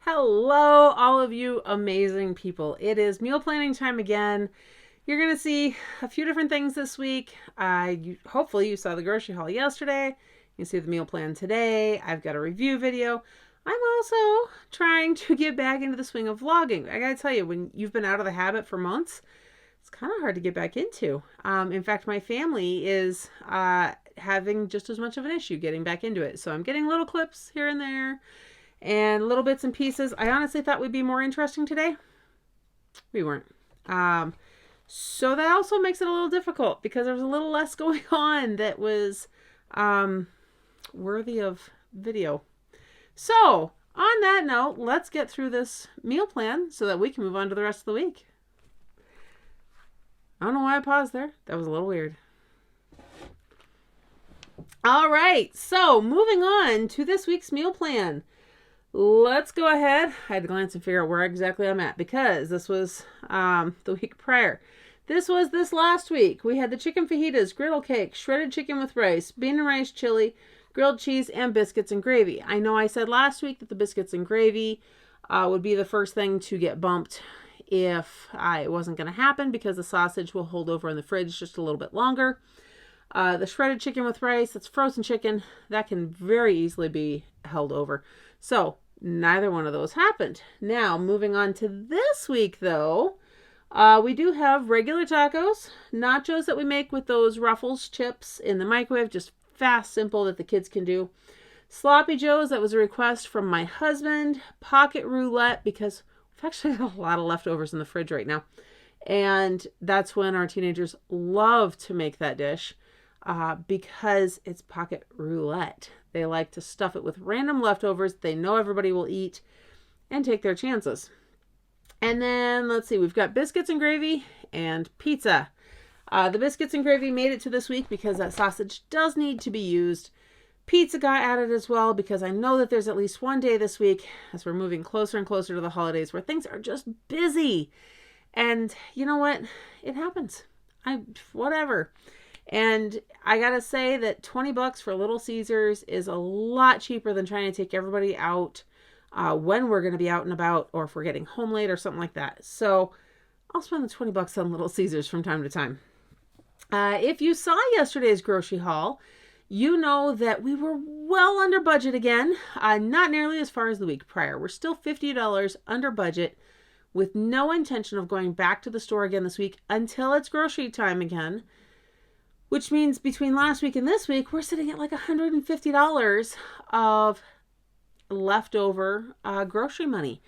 Hello, all of you amazing people. It is meal planning time again. You're going to see a few different things this week. Hopefully you saw the grocery haul yesterday. You see the meal plan today. I've got a review video. I'm also trying to get back into the swing of vlogging. I got to tell you, when you've been out of the habit for months, it's kind of hard to get back into. In fact, my family is having just as much of an issue getting back into it. So I'm getting little clips here and there and little bits and pieces. I honestly thought we'd be more interesting today. We weren't. So that also makes it a little difficult because there was a little less going on that was worthy of video. So on that note, let's get through this meal plan so that we can move on to the rest of the week. I don't know why I paused there. That was a little weird. All right, so moving on to this week's meal plan. Let's go ahead. I had to glance and figure out where exactly I'm at because this was the week prior. This was this last week. We had the chicken fajitas, griddle cake, shredded chicken with rice, bean and rice chili, grilled cheese, and biscuits and gravy. I know I said last week that the biscuits and gravy would be the first thing to get bumped if it wasn't going to happen because the sausage will hold over in the fridge just a little bit longer. The shredded chicken with rice, that's frozen chicken, that can very easily be held over. So neither one of those happened. Now, moving on to this week, though, we do have regular tacos, nachos that we make with those Ruffles chips in the microwave, just fast, simple that the kids can do. Sloppy Joes, that was a request from my husband. Pocket roulette, because we've actually got a lot of leftovers in the fridge right now. And that's when our teenagers love to make that dish because it's pocket roulette. They like to stuff it with random leftovers they know everybody will eat and take their chances. And then, let's see, we've got biscuits and gravy and pizza. The biscuits and gravy made it to this week because that sausage does need to be used. Pizza got added as well because I know that there's at least one day this week as we're moving closer and closer to the holidays where things are just busy. And you know what? It happens. Whatever. And I gotta say that $20 for Little Caesars is a lot cheaper than trying to take everybody out when we're going to be out and about, or if we're getting home late or something like that. So I'll spend the $20 on Little Caesars from time to time. If you saw yesterday's grocery haul, you know that we were well under budget again. Not nearly as far as the week prior. We're still $50 under budget with no intention of going back to the store again this week until it's grocery time again. Which means between last week and this week, we're sitting at like $150 of leftover grocery money.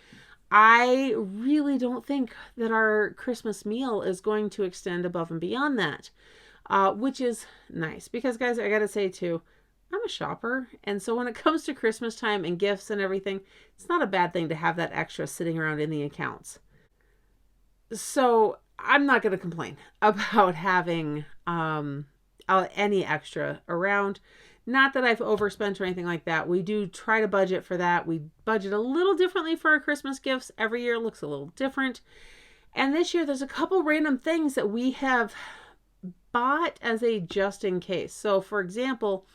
I really don't think that our Christmas meal is going to extend above and beyond that, which is nice. Because, guys, I got to say, too, I'm a shopper. And so when it comes to Christmas time and gifts and everything, it's not a bad thing to have that extra sitting around in the accounts. So I'm not going to complain about having any extra around. Not that I've overspent or anything like that. We do try to budget for that. We budget a little differently for our Christmas gifts. Every year looks a little different. And this year there's a couple random things that we have bought as a just in case. So for example,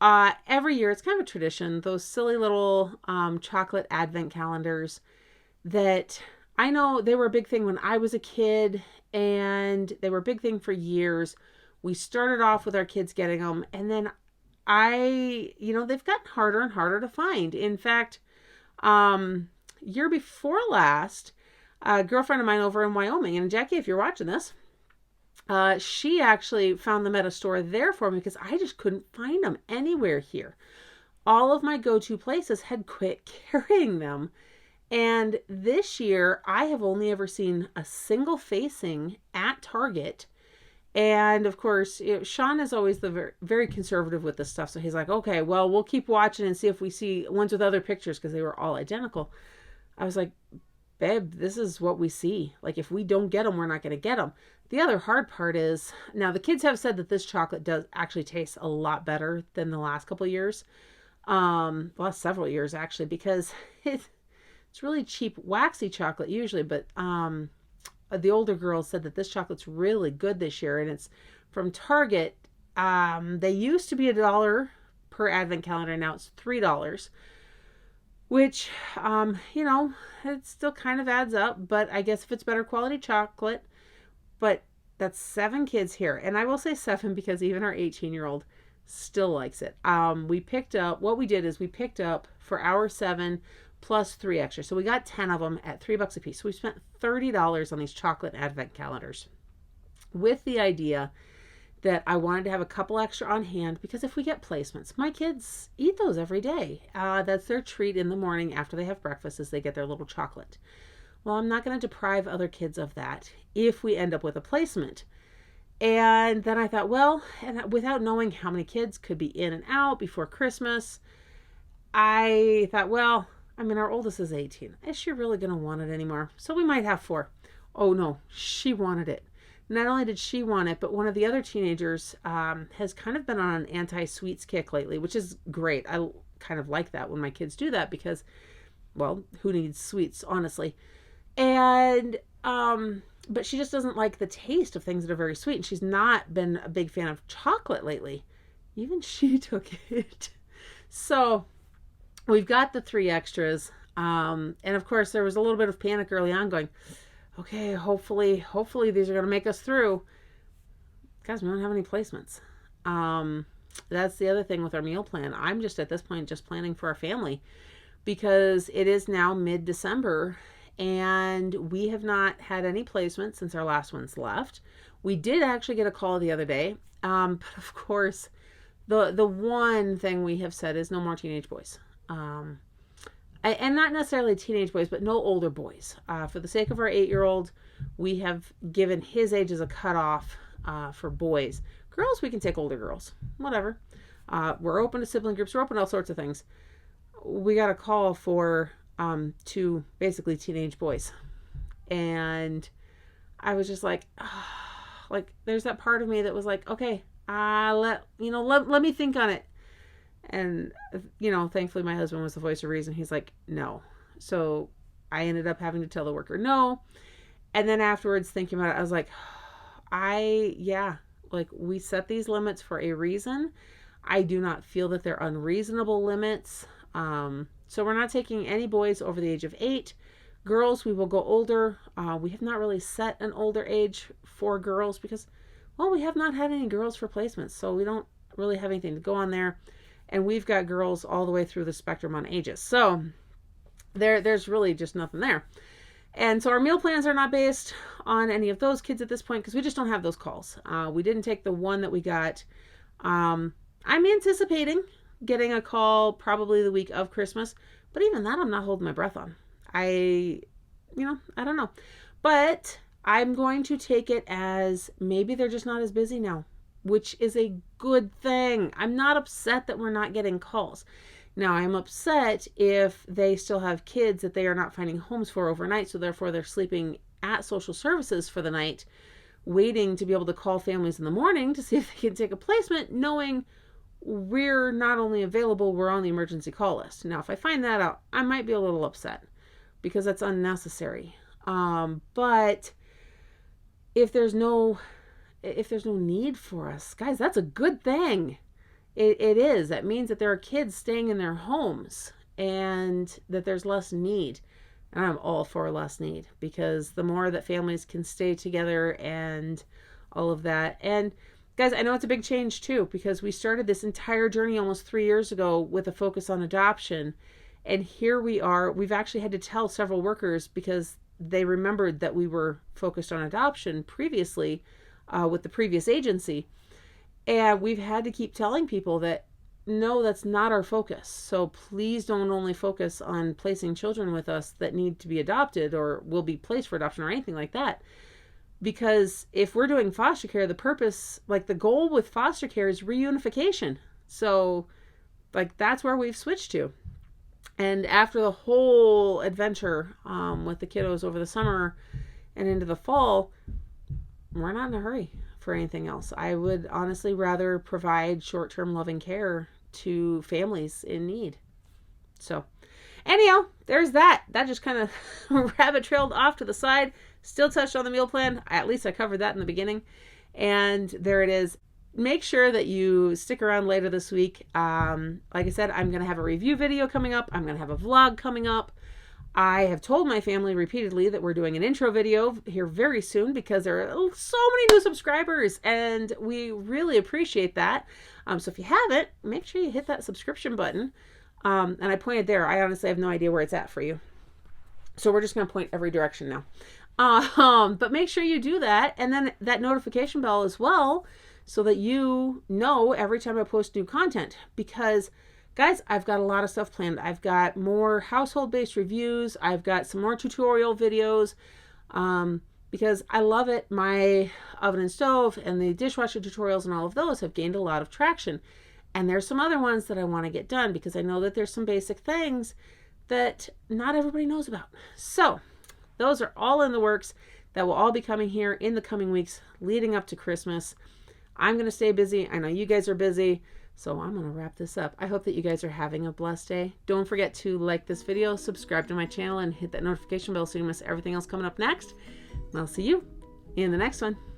every year it's kind of a tradition, those silly little chocolate advent calendars that I know they were a big thing when I was a kid, and they were a big thing for years. We started off with our kids getting them, and then they've gotten harder and harder to find. In fact, year before last, a girlfriend of mine over in Wyoming, and Jackie, if you're watching this, she actually found them at a store there for me because I just couldn't find them anywhere here. All of my go-to places had quit carrying them. And this year, I have only ever seen a single facing at Target. And of course, Sean is always the very, very conservative with this stuff. So he's like, okay, well, we'll keep watching and see if we see ones with other pictures because they were all identical. I was like, babe, this is what we see. Like, if we don't get them, we're not going to get them. The other hard part is, now the kids have said that this chocolate does actually taste a lot better than the last couple of years. Last several years, actually, because it's really cheap, waxy chocolate usually, but the older girls said that this chocolate's really good this year, and it's from Target. They used to be $1 per advent calendar, now it's $3, which, it still kind of adds up, but I guess if it's better quality chocolate, but that's 7 kids here. And I will say 7 because even our 18-year-old still likes it. We picked up, what we did is we picked up for our 7 plus 3 extra. So we got 10 of them at $3 a piece. So we spent $30 on these chocolate advent calendars with the idea that I wanted to have a couple extra on hand because if we get placements, my kids eat those every day. That's their treat in the morning after they have breakfast as they get their little chocolate. Well, I'm not going to deprive other kids of that if we end up with a placement. And then I thought, well, and without knowing how many kids could be in and out before Christmas, I thought, well, our oldest is 18. Is she really going to want it anymore? So we might have 4. Oh no, she wanted it. Not only did she want it, but one of the other teenagers has kind of been on an anti-sweets kick lately, which is great. I kind of like that when my kids do that because, well, who needs sweets, honestly? And, but she just doesn't like the taste of things that are very sweet. And she's not been a big fan of chocolate lately. Even she took it. So we've got the 3 extras. And of course, there was a little bit of panic early on going, okay, hopefully these are going to make us through. Guys, we don't have any placements. That's the other thing with our meal plan. I'm just at this point just planning for our family because it is now mid-December and we have not had any placements since our last one's left. We did actually get a call the other day. But of course, the one thing we have said is no more teenage boys. And not necessarily teenage boys, but no older boys. For the sake of our 8-year-old, we have given his age as a cutoff for boys. Girls, we can take older girls. Whatever. We're open to sibling groups. We're open to all sorts of things. We got a call for 2 basically teenage boys. And I was just like, there's that part of me that was like, okay, let me think on it. And, thankfully my husband was the voice of reason. He's like, no. So I ended up having to tell the worker no. And then afterwards thinking about it, I was like, we set these limits for a reason. I do not feel that they're unreasonable limits. So we're not taking any boys over the age of 8. Girls, we will go older. We have not really set an older age for girls because, well, we have not had any girls for placements. So we don't really have anything to go on there. And we've got girls all the way through the spectrum on ages. So there's really just nothing there. And so our meal plans are not based on any of those kids at this point because we just don't have those calls. We didn't take the one that we got. I'm anticipating getting a call probably the week of Christmas. But even that, I'm not holding my breath on. I don't know. But I'm going to take it as maybe they're just not as busy now, which is a good thing. I'm not upset that we're not getting calls. Now, I'm upset if they still have kids that they are not finding homes for overnight, so therefore they're sleeping at social services for the night, waiting to be able to call families in the morning to see if they can take a placement, knowing we're not only available, we're on the emergency call list. Now, if I find that out, I might be a little upset because that's unnecessary. But if there's no need for us, guys, that's a good thing. It is. That means that there are kids staying in their homes and that there's less need. And I'm all for less need because the more that families can stay together and all of that. And guys, I know it's a big change too because we started this entire journey almost 3 years ago with a focus on adoption. And here we are. We've actually had to tell several workers because they remembered that we were focused on adoption previously with the previous agency. And we've had to keep telling people that, no, that's not our focus. So please don't only focus on placing children with us that need to be adopted or will be placed for adoption or anything like that. Because if we're doing foster care, the purpose, the goal with foster care is reunification. So, that's where we've switched to. And after the whole adventure with the kiddos over the summer and into the fall, we're not in a hurry for anything else. I would honestly rather provide short-term loving care to families in need. So anyhow, there's that. That just kind of rabbit trailed off to the side. Still touched on the meal plan. At least I covered that in the beginning. And there it is. make sure that you stick around later this week. Like I said, I'm going to have a review video coming up. I'm going to have a vlog coming up. I have told my family repeatedly that we're doing an intro video here very soon because there are so many new subscribers and we really appreciate that. So if you haven't, make sure you hit that subscription button. And I pointed there. I honestly have no idea where it's at for you. So we're just going to point every direction now. But make sure you do that. And then that notification bell as well, so that you know every time I post new content. Because guys, I've got a lot of stuff planned. I've got more household-based reviews. I've got some more tutorial videos because I love it. My oven and stove and the dishwasher tutorials and all of those have gained a lot of traction. And there's some other ones that I want to get done because I know that there's some basic things that not everybody knows about. So those are all in the works. That will all be coming here in the coming weeks leading up to Christmas. I'm going to stay busy. I know you guys are busy. So I'm going to wrap this up. I hope that you guys are having a blessed day. Don't forget to like this video, subscribe to my channel, and hit that notification bell so you don't miss everything else coming up next. And I'll see you in the next one.